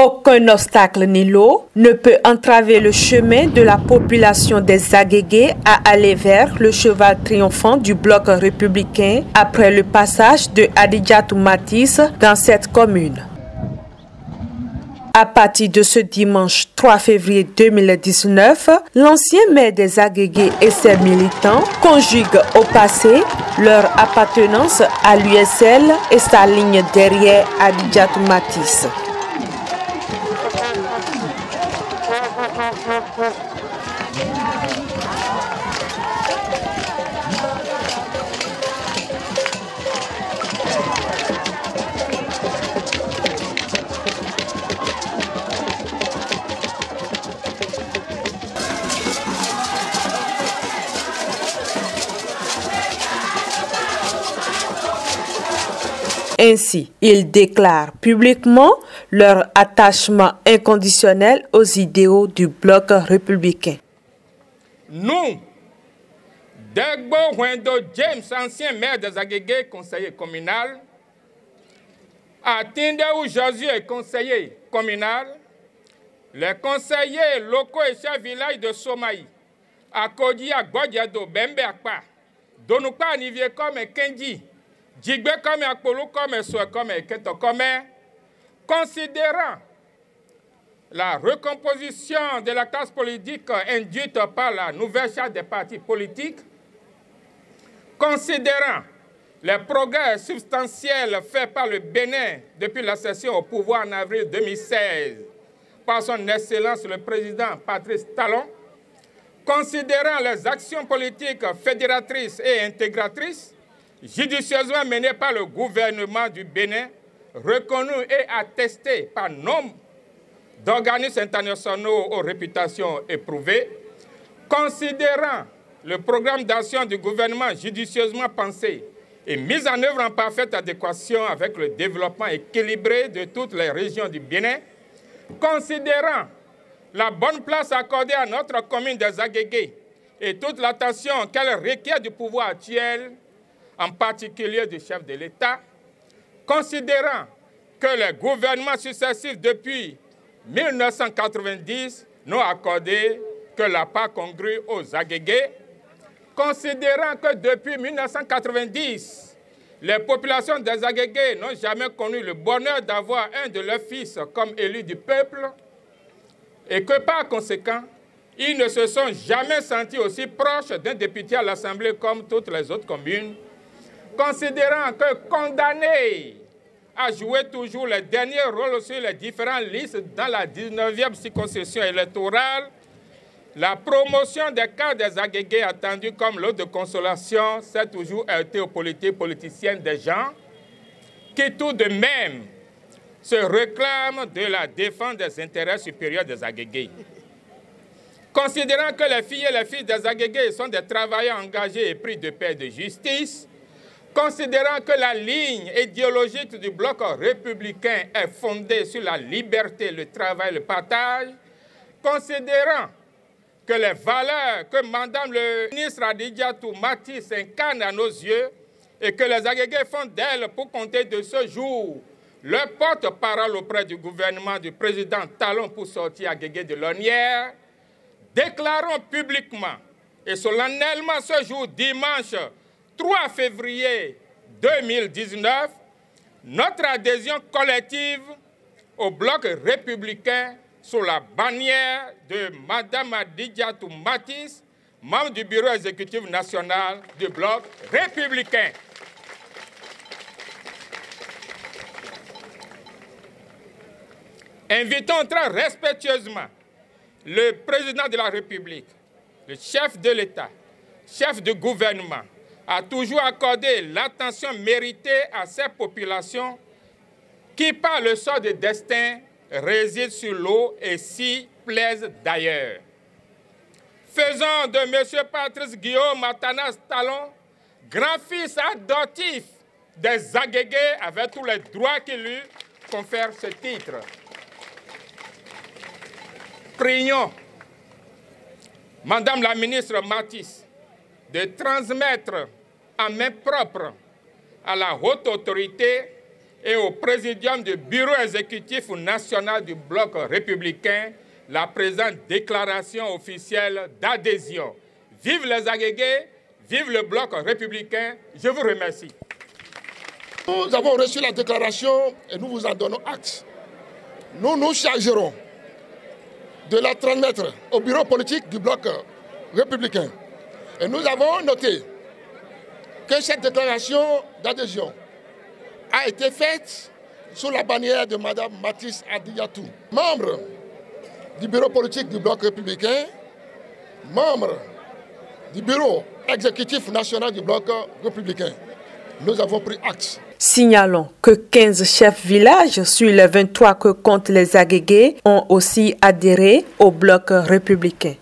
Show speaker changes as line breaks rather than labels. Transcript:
Aucun obstacle ni l'eau ne peut entraver le chemin de la population des Agégués à aller vers le cheval triomphant du bloc républicain après le passage de Hadidjatou Matisse dans cette commune. À partir de ce dimanche 3 février 2019, l'ancien maire des Agégués et ses militants conjuguent au passé leur appartenance à l'USL et sa ligne derrière Hadidjatou Matisse. Ainsi, ils déclarent publiquement leur attachement inconditionnel aux idéaux du bloc républicain.
Nous, Degbo Wendo James, ancien maire des Agégués, conseiller communal, Atindéou Josué, conseiller communal, les conseillers locaux et chefs villages de Somaï, Akodia, Godiado, Bembe Akpa, Donoupa, Nivier comme Kendi, Djigbe comme Akpolou comme Soué comme Keto comme, considérant la recomposition de la classe politique induite par la nouvelle charte des partis politiques, considérant les progrès substantiels faits par le Bénin depuis l'accession au pouvoir en avril 2016 par son Excellence le Président Patrice Talon, considérant les actions politiques fédératrices et intégratrices judicieusement menées par le gouvernement du Bénin, reconnues et attestées par nombre d'organismes internationaux aux réputations éprouvées, considérant le programme d'action du gouvernement judicieusement pensé et mis en œuvre en parfaite adéquation avec le développement équilibré de toutes les régions du Bénin, considérant la bonne place accordée à notre commune des Agégués et toute l'attention qu'elle requiert du pouvoir actuel, en particulier du chef de l'État, considérant que les gouvernements successifs depuis 1990 n'ont accordé que la part congrue aux Agégués, considérant que depuis 1990, les populations des Agégués n'ont jamais connu le bonheur d'avoir un de leurs fils comme élu du peuple, et que par conséquent, ils ne se sont jamais sentis aussi proches d'un député à l'Assemblée comme toutes les autres communes, considérant que condamnés à jouer toujours les derniers rôles sur les différentes listes dans la 19e circonscription électorale, la promotion des cas des Agégués attendus comme lot de consolation s'est toujours heurtée aux politiques politiciennes des gens qui tout de même se réclament de la défense des intérêts supérieurs des Agégués. Considérant que les filles et les fils des Agégués sont des travailleurs engagés et pris de paix et de justice, considérant que la ligne idéologique du bloc républicain est fondée sur la liberté, le travail, le partage, considérant que les valeurs que Madame le ministre Hadidjatou Matisse incarne à nos yeux et que les Agégués font d'elle pour compter de ce jour leur porte-parole auprès du gouvernement du président Talon pour sortir Agégués de l'ornière, déclarons publiquement et solennellement ce jour dimanche 3 février 2019, notre adhésion collective au bloc républicain sous la bannière de Mme Hadidjatou Matisse, membre du bureau exécutif national du bloc républicain. Invitons très respectueusement le président de la République, le chef de l'État, chef du gouvernement, a toujours accordé l'attention méritée à ces populations qui, par le sort de destin, résident sur l'eau et s'y plaisent d'ailleurs. Faisons de M. Patrice Guillaume Atanas Talon, grand-fils adoptif des Agégués avec tous les droits qui lui confèrent ce titre. Prions Madame la ministre Matisse de transmettre en main propre à la haute autorité et au présidium du bureau exécutif national du bloc républicain la présente déclaration officielle d'adhésion. Vive les Agégués, vive le bloc républicain. Je vous remercie.
Nous avons reçu la déclaration et nous vous en donnons acte. Nous nous chargerons de la transmettre au bureau politique du bloc républicain. Et nous avons noté que cette déclaration d'adhésion a été faite sous la bannière de Mme Mathis Adiatou, membre du bureau politique du bloc républicain, membre du bureau exécutif national du bloc républicain. Nous avons pris acte.
Signalons que 15 chefs villages sur les 23 que comptent les Agégués ont aussi adhéré au bloc républicain.